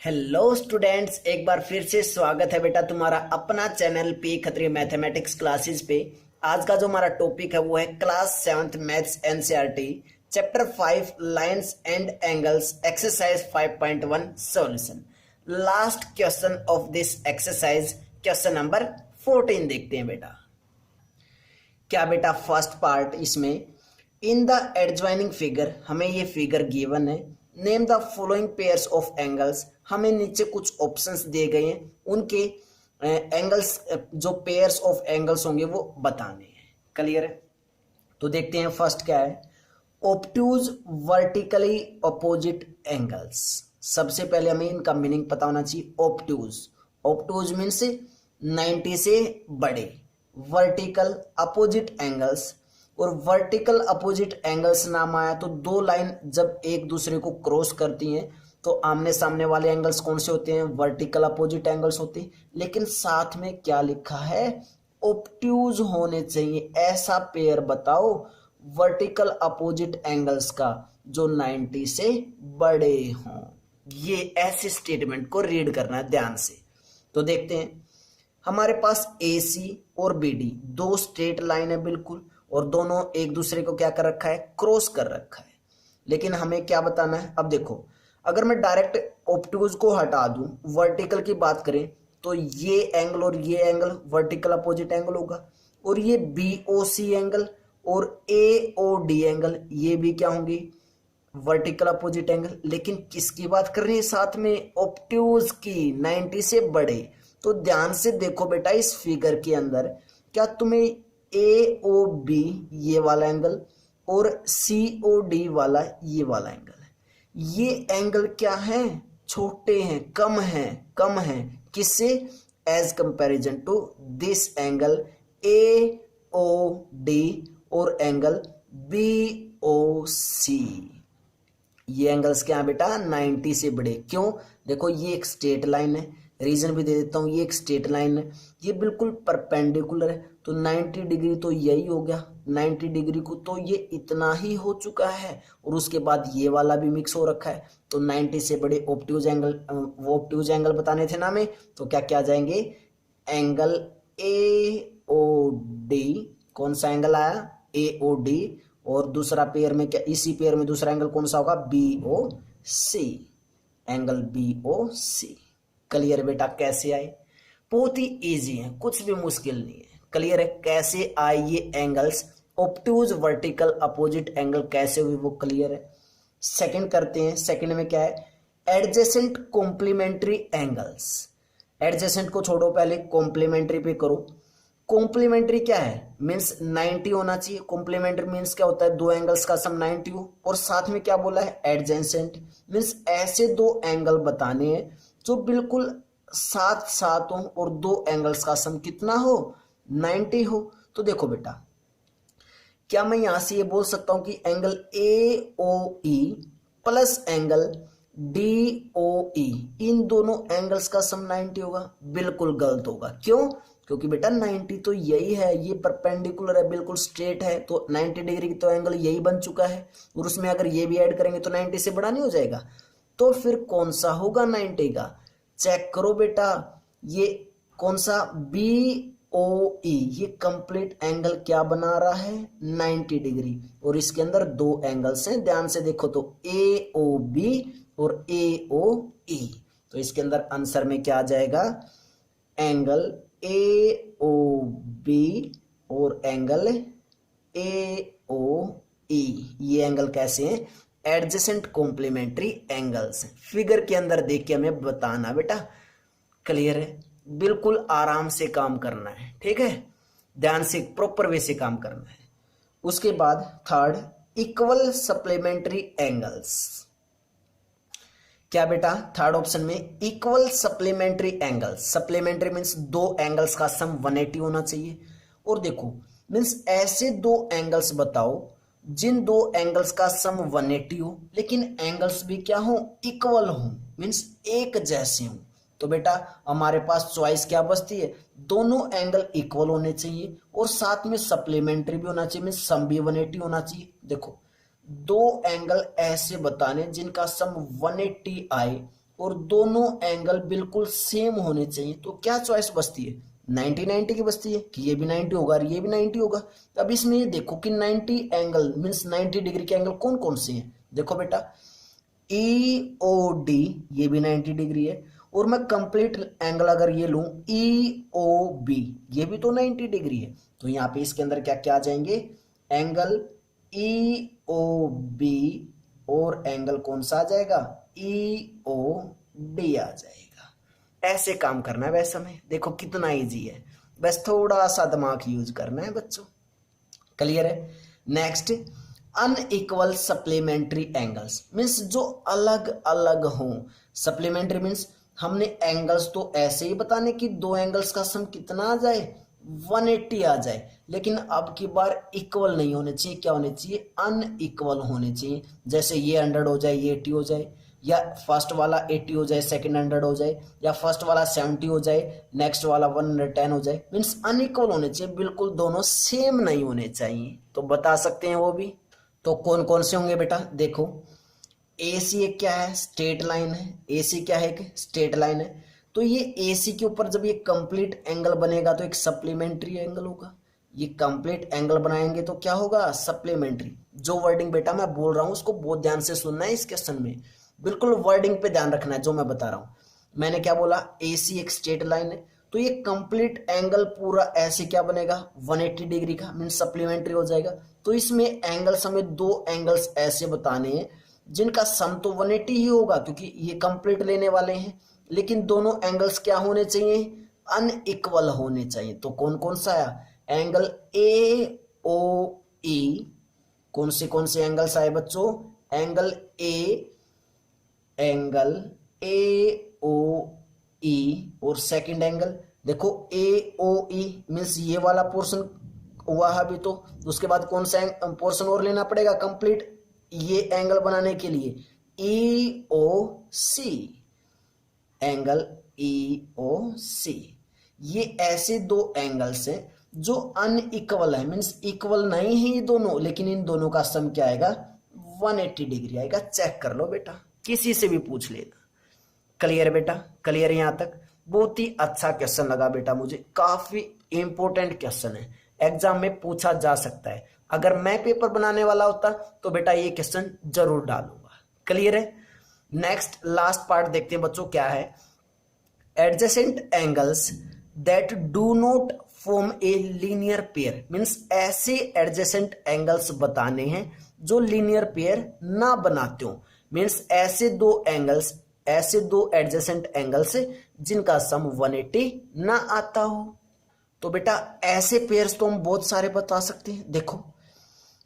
Hello students, एक बार फिर से स्वागत है बेटा तुम्हारा अपना channel P Khatri mathematics classes पे। आज का जो हमारा टॉपिक है वो है class 7th maths NCERT chapter 5 lines and angles exercise 5.1 solution. Last question of this exercise question number 14 देखते हैं बेटा। क्या बेटा फर्स्ट पार्ट इसमें इन द एडजॉइनिंग फिगर, हमें ये फिगर गिवन है। Name the following pairs of angles, हमें नीचे कुछ ऑप्शंस दिए गए हैं, उनके एंगल्स जो पेयर्स ऑफ एंगल्स होंगे वो बताने हैं। क्लियर है? तो देखते हैं फर्स्ट क्या है। Obtuse vertically opposite angles. सबसे पहले हमें इनका मीनिंग पता होना चाहिए। ऑब्ट्यूज, ऑब्ट्यूज मीन्स 90 से बड़े, वर्टिकल अपोजिट एंगल्स। और वर्टिकल अपोजिट एंगल्स नाम आया तो दो लाइन जब एक दूसरे को क्रॉस करती हैं तो आमने सामने वाले एंगल्स कौन से होते हैं? वर्टिकल अपोजिट एंगल्स होते हैं। लेकिन साथ में क्या लिखा है? ऑब्ट्यूज होने चाहिए। ऐसा पेयर बताओ वर्टिकल अपोजिट एंगल्स का जो 90 से बड़े हों। ये ऐसे स्टेटमेंट को रीड करना है ध्यान से। तो देखते हैं, हमारे पास AC और BD दो स्ट्रेट लाइन है बिल्कुल, और दोनों एक दूसरे को क्या कर रखा है? क्रॉस कर रखा है। लेकिन हमें क्या बताना है? अब देखो, अगर मैं डायरेक्ट ऑब्ट्यूज को हटा दूं, वर्टिकल की बात करें तो ये एंगल और ये एंगल वर्टिकल अपोजिट एंगल होगा, और ये BOC एंगल और AOD एंगल ये भी क्या होंगे? Vertical opposite angle. लेकिन किसकी बात कर रही है साथ में? ऑब्ट्यूज की, 90 से बड़े। तो ध्यान से देखो बेटा इस फिगर के अंदर, क्या तुम्हें AOB ये वाला एंगल और COD वाला ये वाला एंगल है, ये एंगल क्या है? छोटे हैं, कम है किससे? As comparison to this angle AOD और एंगल BOC। ये एंगल्स क्या है बेटा? 90 से बड़े। क्यों? देखो ये एक स्ट्रेट लाइन है, रीजन भी दे देता हूं, ये एक स्ट्रेट लाइन है, ये बिल्कुल परपेंडिकुलर है, तो 90 डिग्री तो यही हो गया, 90 डिग्री को तो ये इतना ही हो चुका है, और उसके बाद ये वाला भी मिक्स हो रखा है। तो 90 से बड़े ऑब्ट्यूज एंगल, वो ऑब्ट्यूज एंगल बताने थे ना हमें, तो क्या क्या आ जाएंगे? एंगल AOD, कौन सा एंगल आया? AOD। और दूसरा पेयर में क्या, इसी पेयर में दूसरा एंगल कौन सा होगा? BOC, angle BOC। क्लियर बेटा? कैसे आए? बहुत ही इजी है, कुछ भी मुश्किल नहीं है। क्लियर है? कैसे आए ये angles? Obtuse vertical opposite angle कैसे हुए वो क्लियर है। सेकंड करते हैं। सेकंड में क्या है? Adjacent complementary angles. एडजेसेंट को छोड़ो, पहले कॉम्प्लीमेंट्री पे करो। कॉम्प्लीमेंट्री क्या है? मीन्स 90 होना चाहिए। कॉम्प्लीमेंट्री मीन्स क्या होता है? दो एंगल्स का सम 90 हो। और साथ में क्या बोला है? एडजेसेंट मीन्स ऐसे दो एंगल बताने हैं जो बिल्कुल साथ साथ हो और दो एंगल्स का सम कितना हो? 90 हो। तो देखो बेटा, क्या मैं यहां से ये बोल सकता हूं कि angle AOE plus angle DOE, इन दोनों एंगल्स का सम 90 होगा? बिल्कुल गलत होगा। क्यों? क्योंकि बेटा 90 तो यही है, ये परपेंडिकुलर है, बिल्कुल स्ट्रेट है, तो 90 डिग्री की तो एंगल यही बन चुका है, और उसमें अगर ये भी ऐड करेंगे तो 90 से बड़ा नहीं हो जाएगा? तो फिर कौन सा होगा 90 का? चेक करो बेटा, ये कौन सा? BOE, ये कंप्लीट एंगल क्या बना रहा है? 90 डिग्री। और इसके अंदर दो एंगल्स हैं, ध्यान से देखो तो AOB और AOE। तो इसके अंदर आंसर में क्या आ जाएगा? एंगल AOB और एंगल AOE। ये एंगल कैसे हैं? Adjacent complementary angles. फिगर के अंदर देख के हमें बताना बेटा। क्लियर है? बिल्कुल आराम से काम करना है, ठीक है? ध्यान से प्रॉपर वे से काम करना है। उसके बाद थर्ड, इक्वल सप्लीमेंट्री एंगल्स। क्या बेटा? थर्ड ऑप्शन में equal supplementary angles. Supplementary means दो एंगल्स का सम 180 होना चाहिए। और देखो मीन्स ऐसे दो एंगल्स बताओ जिन दो एंगल्स का सम 180 हो, लेकिन एंगल्स भी क्या हो? इक्वल हो, मीन्स एक जैसे हो। तो बेटा हमारे पास चॉइस क्या बचती है? दोनों एंगल इक्वल होने चाहिए और साथ में सप्लीमेंट्री भी होना चाहिए, मीन्स सम भी 180 होना चाहिए। देखो दो एंगल ऐसे बताने जिनका सम 180 आए और दोनों एंगल बिल्कुल सेम होने चाहिए, तो क्या चॉइस बचती है? 90 90 की बचती है कि ये भी 90 होगा और ये भी 90 होगा। अब इसमें ये देखो कि 90 एंगल मीन्स 90 डिग्री के एंगल कौन कौन से हैं। देखो बेटा, ई ओ डी ये भी 90 डिग्री है, और मैं कंप्लीट एंगल अगर ये लूं ई ओ बी ये भी तो 90 डिग्री है। तो यहाँ पे इसके अंदर क्या क्या आ जाएंगे? एंगल ई ओ बी और एंगल कौन सा आ जाएगा? ई ओ डी आ जाएगा। ऐसे काम करना है वैसे में, देखो कितना इजी है, बस थोड़ा सा दिमाग यूज करना है बच्चों। क्लियर है? Next, unequal supplementary angles means जो अलग अलग हों। सप्लीमेंट्री मीन्स हमने एंगल्स तो ऐसे ही बताने कि दो एंगल्स का सम कितना आ जाए? 180 आ जाए, लेकिन अब की बार इक्वल नहीं होने चाहिए। क्या होने चाहिए? अनइक्वल होने चाहिए। जैसे ये 100 हो जाए, ये 80 हो जाए, या फर्स्ट वाला 80 हो जाए, सेकंड 100 हो जाए, या फर्स्ट वाला 70 हो जाए, नेक्स्ट वाला 110 हो जाए। मीन्स अनइक्वल होने चाहिए, बिल्कुल दोनों सेम नहीं होने चाहिए। तो बता सकते हैं वो भी। तो कौन कौन से होंगे बेटा? देखो, ए सी एक क्या है? स्ट्रेट लाइन है। ए सी क्या है? एक स्ट्रेट लाइन है। तो ये ए सी के ऊपर जब ये कंप्लीट एंगल बनेगा तो एक सप्लीमेंट्री एंगल होगा। ये कंप्लीट एंगल बनाएंगे तो क्या होगा? सप्लीमेंट्री। जो वर्डिंग बेटा मैं बोल रहा हूं उसको बहुत ध्यान से सुनना है इस क्वेश्चन में, बिल्कुल वर्डिंग पे ध्यान रखना है जो मैं बता रहा हूं। मैंने क्या बोला? ए सी एक स्ट्रेट लाइन है, तो ये कंप्लीट एंगल पूरा ऐसे क्या बनेगा? 180 डिग्री का, मीन सप्लीमेंट्री हो जाएगा। तो इसमें एंगल्स हमें दो एंगल्स ऐसे बताने हैं जिनका सम तो 180 ही होगा क्योंकि ये कंप्लीट लेने वाले हैं, लेकिन दोनों एंगल्स क्या होने चाहिए? अनइक्वल होने चाहिए। तो कौन कौन सा आया? एंगल ए ओ ई। कौन से एंगल्स आए बच्चों? एंगल ए ओ ई और सेकंड एंगल देखो ए ओ ई मीन्स ये वाला पोर्शन हुआ है अभी, तो उसके बाद कौन सा पोर्शन और लेना पड़ेगा कंप्लीट ये एंगल बनाने के लिए? ई ओ सी। एंगल ई ओ सी। ये ऐसे दो एंगल्स हैं जो अनइक्वल है, मीन्स इक्वल नहीं है ये दोनों, लेकिन इन दोनों का सम क्या आएगा? 180 डिग्री आएगा। चेक कर लो बेटा, किसी से भी पूछ लेना। क्लियर बेटा? क्लियर यहां तक? बहुत ही अच्छा क्वेश्चन लगा बेटा मुझे, काफी इंपॉर्टेंट क्वेश्चन है, एग्जाम में पूछा जा सकता है। अगर मैं पेपर बनाने वाला होता तो बेटा ये क्वेश्चन जरूर डालूंगा। क्लियर है? नेक्स्ट लास्ट पार्ट देखते हैं बच्चों, क्या है? Adjacent angles that do not form a linear pair means ऐसे एडजेसेंट एंगल्स बताने हैं जो लीनियर पेयर ना बनाते हो। मीन्स ऐसे दो एडजेसेंट एंगल्स जिनका सम 180 ना आता हो। तो बेटा ऐसे पेयर्स तो हम बहुत सारे बता सकते हैं। देखो,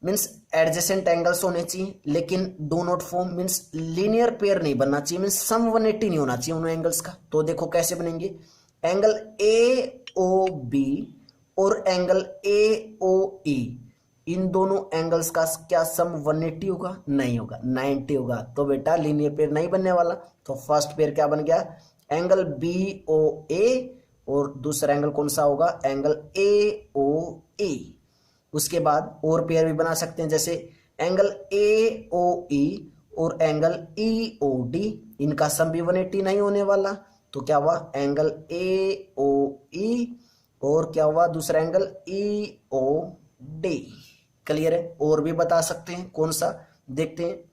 मीन्स एडजेसेंट एंगल्स होने चाहिए लेकिन do not form means linear pair नहीं बनना चाहिए, मीन्स सम 180 नहीं होना चाहिए उन एंगल्स का। तो देखो कैसे बनेंगे? एंगल ए ओ बी और एंगल ए ओ ई, इन दोनों एंगल्स का क्या सम 180 होगा? नहीं होगा, 90 होगा। तो बेटा लीनियर पेयर नहीं बनने वाला। तो फर्स्ट पेयर क्या बन गया? एंगल बी ओ ए और दूसरा एंगल कौन सा होगा? एंगल ए ओ ई। उसके बाद और पेयर भी बना सकते हैं, जैसे एंगल ए ओ ई और एंगल ई ओ डी, इनका सम भी 180 नहीं होने वाला। तो क्या हुआ? एंगल ए ओ ई और क्या हुआ? दूसरा angle E O D. Clear है? और भी बता सकते हैं, कौन सा देखते हैं?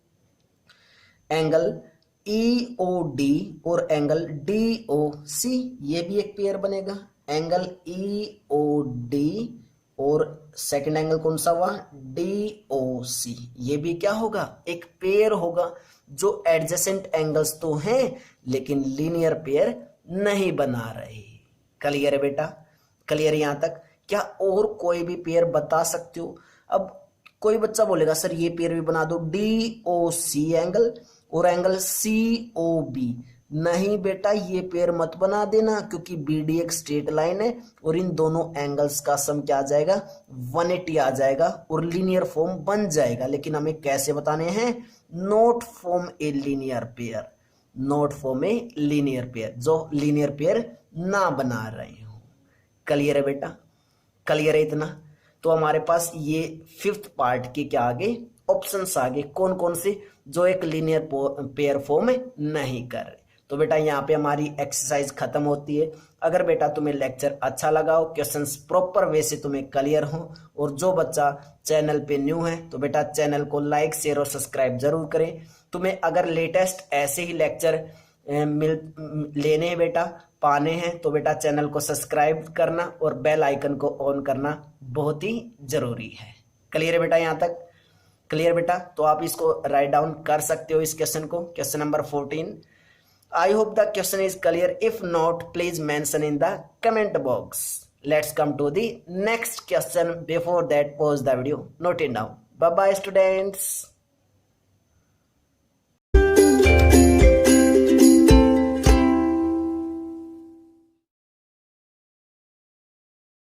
एंगल ई ओ डी और एंगल डी ओ सी, ये भी एक पेयर बनेगा। एंगल ई ओ डी और सेकंड एंगल कौन सा हुआ? डी ओ सी, ये भी क्या होगा? एक पेयर होगा जो एडजेसेंट एंगल्स तो हैं लेकिन लीनियर पेयर नहीं बना रहे। क्लियर है बेटा? क्लियर यहां तक? क्या और कोई भी पेयर बता सकते हो? अब कोई बच्चा बोलेगा सर ये पेयर भी बना दो, डी ओ सी एंगल और एंगल सी ओ बी। नहीं बेटा, ये पेयर मत बना देना क्योंकि बी डी एक स्ट्रेट लाइन है और इन दोनों एंगल्स का सम क्या आ जाएगा? 180 आ जाएगा और लीनियर फॉर्म बन जाएगा। लेकिन हमें कैसे बताने हैं? Not form a linear pair, not form a linear pair, जो लीनियर पेयर ना बना रहे हो। क्लियर है बेटा? क्लियर है इतना? तो हमारे पास ये फिफ्थ पार्ट के क्या आगे ऑप्शंस आगे कौन कौन से जो एक लीनियर पेयर फॉर्म नहीं कर रहे। तो बेटा यहाँ पे हमारी एक्सरसाइज खत्म होती है। अगर बेटा तुम्हें लेक्चर अच्छा लगा हो, क्वेश्चंस प्रॉपर वे से तुम्हें क्लियर हो, और जो बच्चा चैनल पे न्यू है तो बेटा चैनल को लाइक शेयर और सब्सक्राइब जरूर करें। तुम्हें अगर लेटेस्ट ऐसे ही लेक्चर लेने हैं बेटा, पाने हैं, तो बेटा चैनल को सब्सक्राइब करना और बेल आइकन को ऑन करना बहुत ही जरूरी है। क्लियर है बेटा यहाँ तक? क्लियर बेटा? तो आप इसको राइट डाउन कर सकते हो इस क्वेश्चन को, question number 14। I hope the question is clear, if not please mention in the comment box. Let's come to the next question, before that pause the video, note it down. Bye bye students.